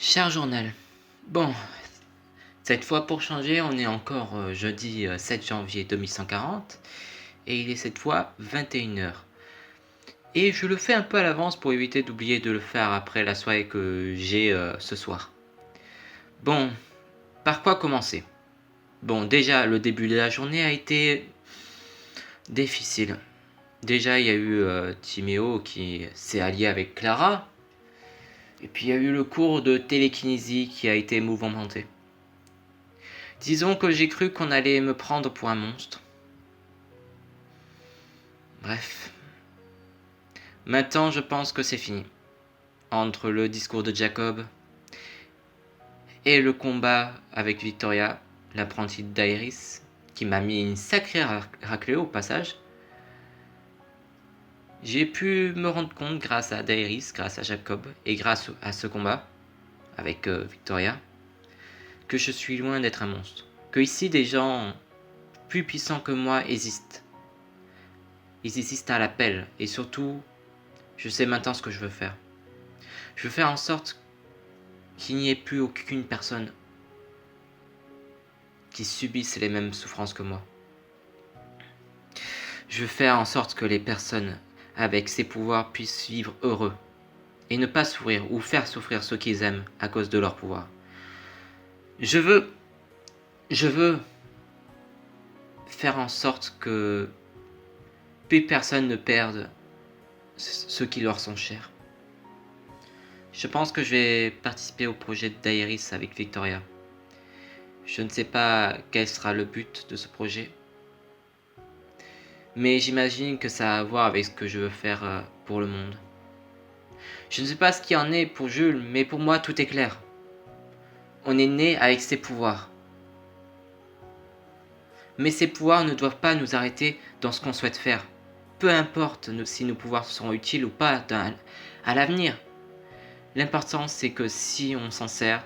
Cher journal, bon, cette fois pour changer, on est encore jeudi 7 janvier 2140 et il est cette fois 21h. Et je le fais un peu à l'avance pour éviter d'oublier de le faire après la soirée que j'ai ce soir. Bon, par quoi commencer? Bon, déjà, le début de la journée a été difficile. Déjà, il y a eu Timéo qui s'est allié avec Clara. Et puis, il y a eu le cours de télékinésie qui a été mouvementé. Disons que j'ai cru qu'on allait me prendre pour un monstre. Bref. Maintenant, je pense que c'est fini. Entre le discours de Jacob et le combat avec Victoria, l'apprentie d'Aeris, qui m'a mis une sacrée raclée au passage, j'ai pu me rendre compte grâce à Daenerys, grâce à Jacob et grâce à ce combat avec Victoria, que je suis loin d'être un monstre. Que ici des gens plus puissants que moi existent. Ils existent à l'appel et surtout, je sais maintenant ce que je veux faire. Je veux faire en sorte qu'il n'y ait plus aucune personne qui subisse les mêmes souffrances que moi. Je veux faire en sorte que les personnes avec ces pouvoirs puissent vivre heureux et ne pas souffrir ou faire souffrir ceux qu'ils aiment à cause de leur pouvoir. Je veux faire en sorte que plus personne ne perde ceux qui leur sont chers. Je pense que je vais participer au projet d'Aeris avec Victoria. Je ne sais pas quel sera le but de ce projet, mais j'imagine que ça a à voir avec ce que je veux faire pour le monde. Je ne sais pas ce qu'il en est pour Jules, mais pour moi tout est clair. On est né avec ses pouvoirs. Mais ces pouvoirs ne doivent pas nous arrêter dans ce qu'on souhaite faire. Peu importe si nos pouvoirs seront utiles ou pas à l'avenir. L'important c'est que si on s'en sert,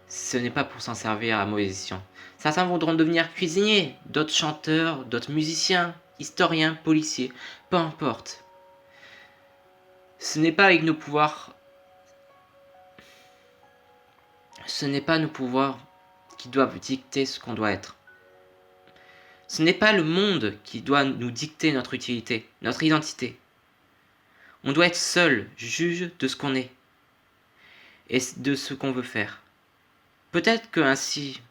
ce n'est pas pour s'en servir à mauvais escient. Certains voudront devenir cuisiniers, d'autres chanteurs, d'autres musiciens, historiens, policiers, peu importe. Ce n'est pas avec nos pouvoirs. Ce n'est pas nos pouvoirs qui doivent dicter ce qu'on doit être. Ce n'est pas le monde qui doit nous dicter notre utilité, notre identité. On doit être seul, juge de ce qu'on est et de ce qu'on veut faire. Peut-être que ainsi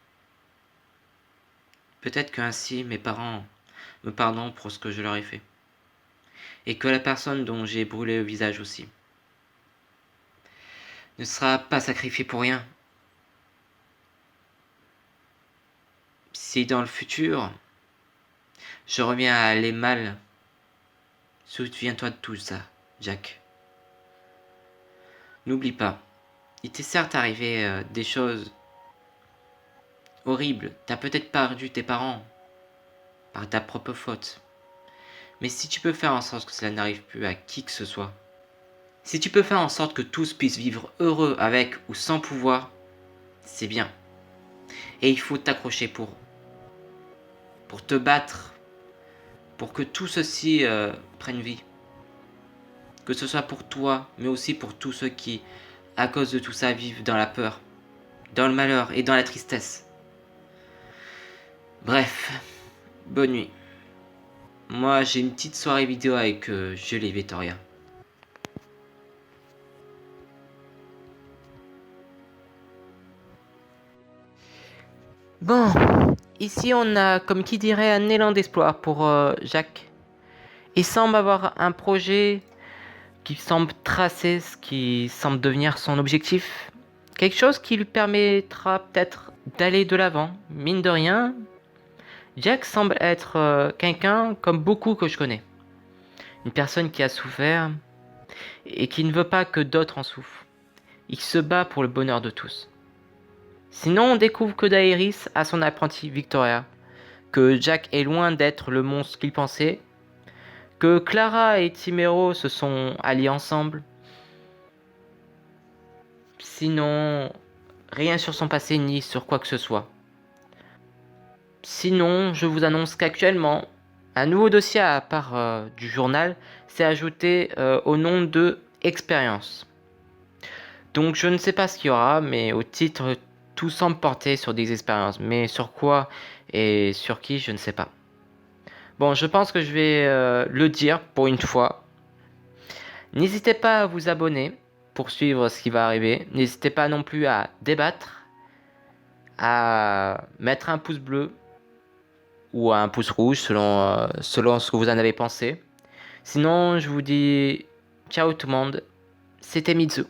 mes parents me pardonneront pour ce que je leur ai fait. Et que la personne dont j'ai brûlé le visage aussi ne sera pas sacrifiée pour rien. Si dans le futur, je reviens à aller mal, souviens-toi de tout ça, Jack. N'oublie pas, il t'est certes arrivé des choses horribles. T'as peut-être perdu tes parents par ta propre faute. Mais si tu peux faire en sorte que cela n'arrive plus à qui que ce soit, si tu peux faire en sorte que tous puissent vivre heureux avec ou sans pouvoir, c'est bien. Et il faut t'accrocher pour te battre, pour que tout ceci prenne vie. Que ce soit pour toi, mais aussi pour tous ceux qui, à cause de tout ça, vivent dans la peur, dans le malheur et dans la tristesse. Bref, bonne nuit. Moi, j'ai une petite soirée vidéo avec Jules et Victoria. Bon, ici on a, comme qui dirait, un élan d'espoir pour Jacques. Il semble avoir un projet qui semble tracer ce qui semble devenir son objectif. Quelque chose qui lui permettra peut-être d'aller de l'avant. Mine de rien, Jack semble être quelqu'un comme beaucoup que je connais. Une personne qui a souffert et qui ne veut pas que d'autres en souffrent. Il se bat pour le bonheur de tous. Sinon, on découvre que Daenerys a son apprentie Victoria, que Jack est loin d'être le monstre qu'il pensait, que Clara et Timero se sont alliés ensemble. Sinon, rien sur son passé ni sur quoi que ce soit. Sinon, je vous annonce qu'actuellement, un nouveau dossier à part du journal s'est ajouté au nom de Expérience. Donc je ne sais pas ce qu'il y aura, mais au titre, tout semble porter sur des expériences. Mais sur quoi et sur qui, je ne sais pas. Bon, je pense que je vais le dire pour une fois. N'hésitez pas à vous abonner pour suivre ce qui va arriver. N'hésitez pas non plus à débattre, à mettre un pouce bleu ou un pouce rouge selon ce que vous en avez pensé. Sinon, je vous dis ciao tout le monde. C'était Mitsu.